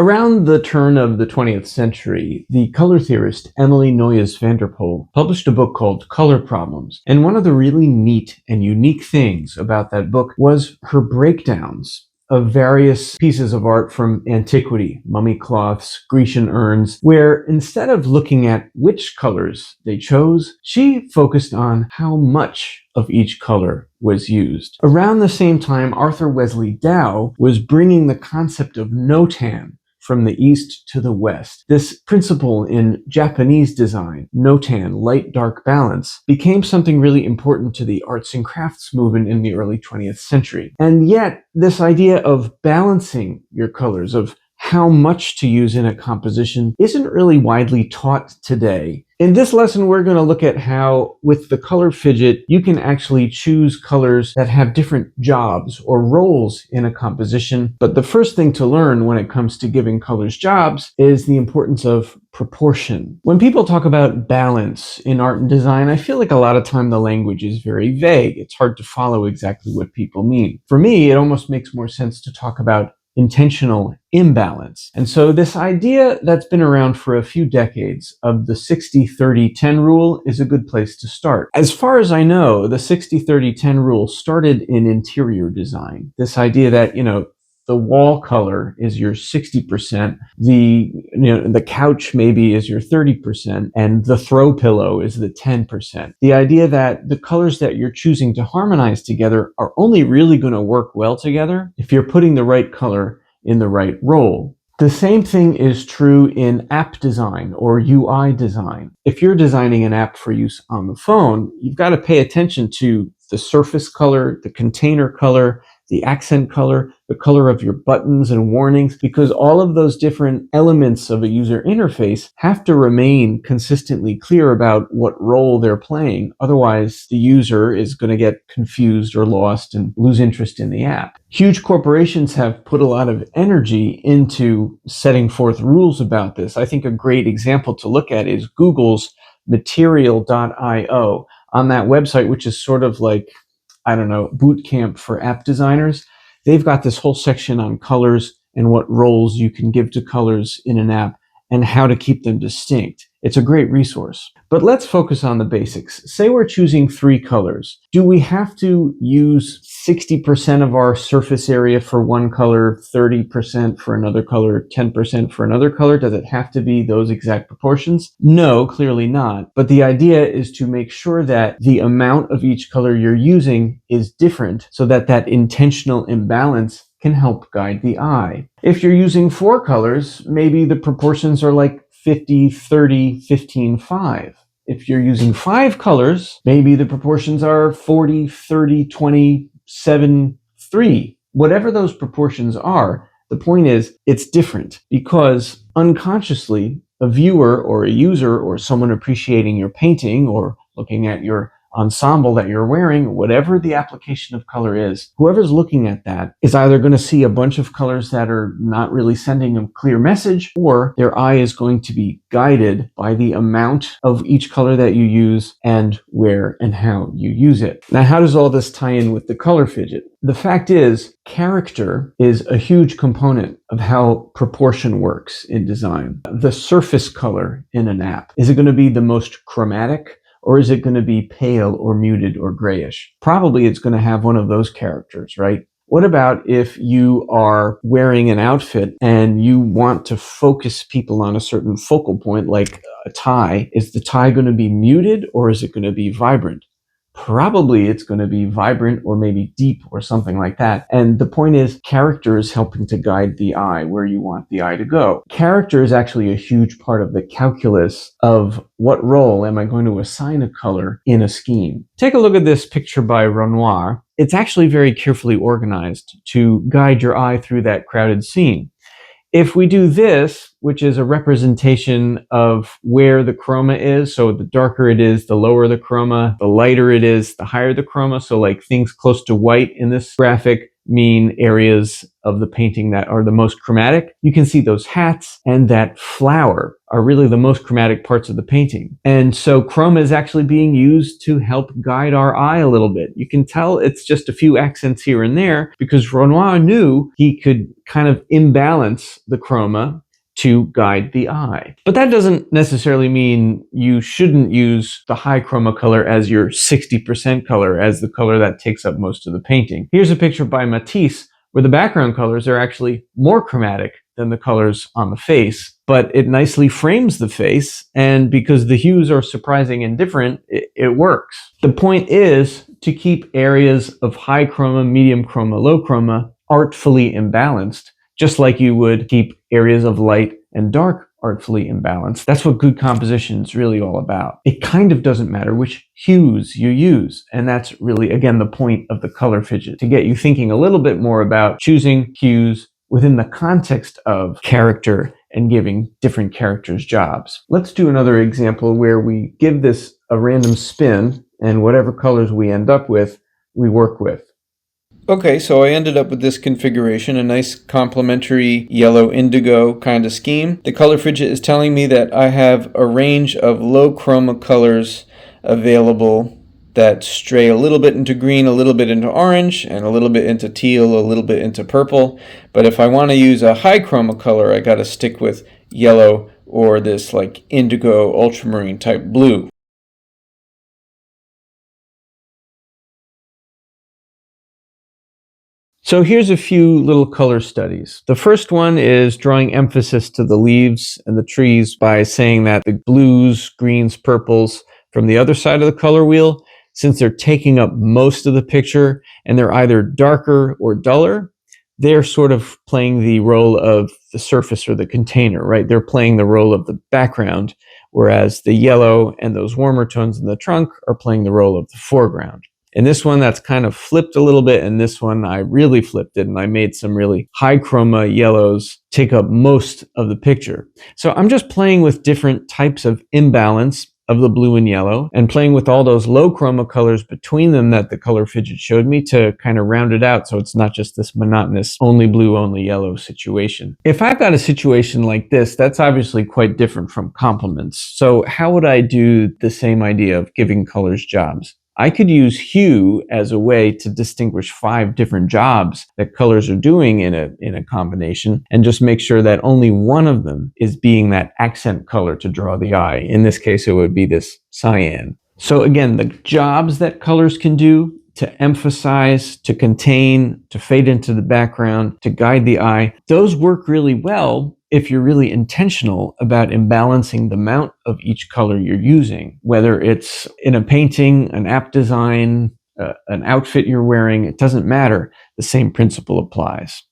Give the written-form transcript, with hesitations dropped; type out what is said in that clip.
Around the turn of the 20th century, the color theorist Emily Noyes van der Pol published a book called Color Problems. And one of the really neat and unique things about that book was her breakdowns of various pieces of art from antiquity, mummy cloths, Grecian urns, where instead of looking at which colors they chose, she focused on how much of each color was used. Around the same time, Arthur Wesley Dow was bringing the concept of notan from the east to the west. This principle in Japanese design, notan, light-dark balance, became something really important to the arts and crafts movement in the early 20th century. And yet, this idea of balancing your colors, of how much to use in a composition, isn't really widely taught today. In this lesson, we're going to look at how, with the Color Fidget, you can actually choose colors that have different jobs or roles in a composition. But the first thing to learn when it comes to giving colors jobs is the importance of proportion. When people talk about balance in art and design, I feel like a lot of time the language is very vague. It's hard to follow exactly what people mean. For me, it almost makes more sense to talk about intentional imbalance. And so this idea that's been around for a few decades of the 60-30-10 rule is a good place to start. As far as I know, the 60-30-10 rule started in interior design. This idea that, the wall color is your 60%, the couch maybe is your 30%, and the throw pillow is the 10%. The idea that the colors that you're choosing to harmonize together are only really going to work well together if you're putting the right color in the right role. The same thing is true in app design or UI design. If you're designing an app for use on the phone, you've got to pay attention to the surface color, the container color, the accent color, the color of your buttons and warnings, because all of those different elements of a user interface have to remain consistently clear about what role they're playing. Otherwise, the user is going to get confused or lost and lose interest in the app. Huge corporations have put a lot of energy into setting forth rules about this. I think a great example to look at is Google's Material.io. On that website, which is sort of like, boot camp for app designers, they've got this whole section on colors and what roles you can give to colors in an app and how to keep them distinct. It's a great resource. But let's focus on the basics. Say we're choosing 3 colors. Do we have to use 60% of our surface area for one color, 30% for another color, 10% for another color? Does it have to be those exact proportions? No, clearly not. But the idea is to make sure that the amount of each color you're using is different so that that intentional imbalance can help guide the eye. If you're using 4 colors, maybe the proportions are like 50, 30, 15, 5. If you're using 5 colors, maybe the proportions are 40, 30, 20, 7, 3. Whatever those proportions are, the point is it's different because unconsciously a viewer or a user or someone appreciating your painting or looking at your ensemble that you're wearing, whatever the application of color is, whoever's looking at that is either going to see a bunch of colors that are not really sending a clear message, or their eye is going to be guided by the amount of each color that you use and where and how you use it. Now, how does all this tie in with the Color Fidget? The fact is, character is a huge component of how proportion works in design. The surface color in an app, is it going to be the most chromatic? Or is it going to be pale or muted or grayish? Probably it's going to have one of those characters, right? What about if you are wearing an outfit and you want to focus people on a certain focal point, like a tie? Is the tie going to be muted or is it going to be vibrant? Probably it's going to be vibrant or maybe deep or something like that. And the point is, character is helping to guide the eye where you want the eye to go. Character is actually a huge part of the calculus of what role am I going to assign a color in a scheme. Take a look at this picture by Renoir. It's actually very carefully organized to guide your eye through that crowded scene. If we do this, which is a representation of where the chroma is, so the darker it is, the lower the chroma, the lighter it is, the higher the chroma. So like things close to white in this graphic mean areas of the painting that are the most chromatic. You can see those hats and that flower are really the most chromatic parts of the painting. And so chroma is actually being used to help guide our eye a little bit. You can tell it's just a few accents here and there because Renoir knew he could kind of imbalance the chroma to guide the eye. But that doesn't necessarily mean you shouldn't use the high chroma color as your 60% color, as the color that takes up most of the painting. Here's a picture by Matisse where the background colors are actually more chromatic than the colors on the face, but it nicely frames the face, and because the hues are surprising and different, it works. The point is to keep areas of high chroma, medium chroma, low chroma artfully imbalanced, just like you would keep areas of light and dark artfully imbalanced. That's what good composition is really all about. It kind of doesn't matter which hues you use, and that's really, again, the point of the color fidget, to get you thinking a little bit more about choosing hues within the context of character and giving different characters jobs. Let's do another example where we give this a random spin, and whatever colors we end up with, we work with. Okay, so I ended up with this configuration, a nice complementary yellow indigo kind of scheme. The color fidget is telling me that I have a range of low chroma colors available that stray a little bit into green, a little bit into orange, and a little bit into teal, a little bit into purple. But if I want to use a high chroma color, I got to stick with yellow or this like indigo ultramarine type blue. So here's a few little color studies. The first one is drawing emphasis to the leaves and the trees by saying that the blues, greens, purples from the other side of the color wheel, since they're taking up most of the picture and they're either darker or duller, they're sort of playing the role of the surface or the container, right? They're playing the role of the background, whereas the yellow and those warmer tones in the trunk are playing the role of the foreground. In this one, that's kind of flipped a little bit. In this one, I really flipped it and I made some really high chroma yellows take up most of the picture. So I'm just playing with different types of imbalance of the blue and yellow and playing with all those low chroma colors between them that the color fidget showed me to kind of round it out so it's not just this monotonous only blue, only yellow situation. If I've got a situation like this, that's obviously quite different from complements. So how would I do the same idea of giving colors jobs? I could use hue as a way to distinguish 5 different jobs that colors are doing in a combination and just make sure that only one of them is being that accent color to draw the eye. In this case, it would be this cyan. So again, the jobs that colors can do to emphasize, to contain, to fade into the background, to guide the eye, those work really well if you're really intentional about imbalancing the amount of each color you're using, whether it's in a painting, an app design, an outfit you're wearing, it doesn't matter. The same principle applies.